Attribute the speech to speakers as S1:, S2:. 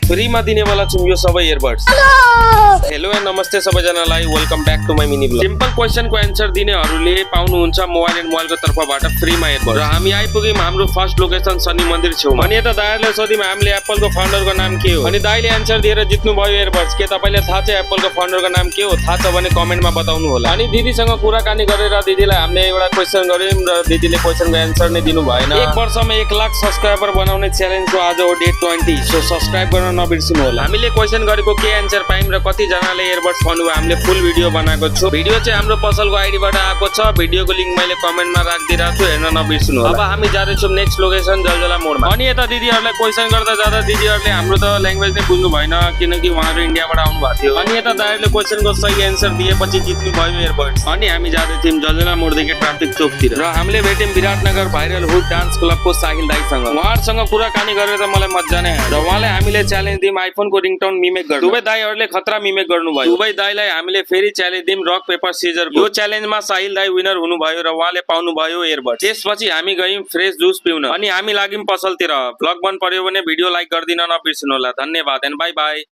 S1: फ्रीमा दिनेवाला छौँ यो सबै इयरबड्स। हेलो एन्ड नमस्ते सबैजनालाई, welcome back to my mini blog. Simple क्वेसनको एन्सर दिनेहरूले पाउनुहुन्छ मोबाइल एन्ड मोबाइलको तर्फबाट फ्रीमा इयरबड्स। र हामी आइपुग्यौँ हाम्रो फर्स्ट लोकेसन शनि मन्दिर छेउमा। अनि यता दाइहरूले सोध्यौँ हामीले एप्पलको फाउन्डरको नाम के हो, अनि दाइले एन्सर दिएर जित्नु भयो इयरबड्स। के तपाईँले थाहा छ एप्पलको फाउन्डरको नाम के हो? थाहा छ भने कमेन्टमा बताउनु होला। अनि दिदीसँग कुराकानी गरेर दिदीलाई हामीले एउटा क्वेसन गर्यौँ र दिदीले क्वेसनको एन्सर नै दिनु भएन। एक वर्षमा 1 लाख सब्सक्राइबर बनाउने च्यालेन्जको आज हो डे 20। सो सब्सक्राइब गर्न नबिर्सिनु होला। हामीले क्वेसन गरेको के एन्सर पायौँ र कति जनाले इयरबड्स पाउनुभयो हामीले फुल भिडियो बनाएको छु। भिडियो चाहिँ हाम्रो पसलको आइडीबाट आएको छ। भिडियोको लिङ्क मैले कमेन्टमा राखिदिरहेको छु, हेर्न नबिर्सिनु होला। अब हामी जाँदैछौँ नेक्स्ट लोकेसन जलजला मोडमा। अनि यता दिदीहरूलाई क्वेसन गर्दा जाँदा दिदीहरूले हाम्रो त ल्याङ्ग्वेज नै बुझ्नु भएन, किनकि उहाँहरू इन्डियाबाट आउनु भएको थियो। अनि यता दाइहरूले क्वेसनको सही एन्सर दिएपछि जित्नु भयो इयरबड्स। अनि हामी जाँदै थियौँ जलजला मोडदेखि ट्राफिक चोकतिर र हामीले भेट्यौँ विराटनगर भाइरल हुड डान्स क्लबको साहिल दाइसँग। उहाँहरूसँग कुराकानी गरेर त मलाई मजा नै आयो र उहाँले हामीले च्यालेन्ज दियौँ आइफोनको रिङटोन मिमेक गर्नु। दुवै दाइहरूले खतरा मिमेक गर्नुभयो। दुवै दाइलाई हामीले फेरि च्यालेन्ज दियौँ रक पेपर सिजर। यो च्यालेन्जमा साहिल दाइ विनर हुनुभयो र उहाँले पाउनुभयो इयरबड्स। त्यसपछि हामी गयौँ फ्रेस जुस पिउन अनि हामी लाग्यौँ पसलतिर। भ्लग मन पर्यो भने भिडियो लाइक गरिदिन नबिर्सिनु होला। धन्यवाद एन्ड बाई बाई।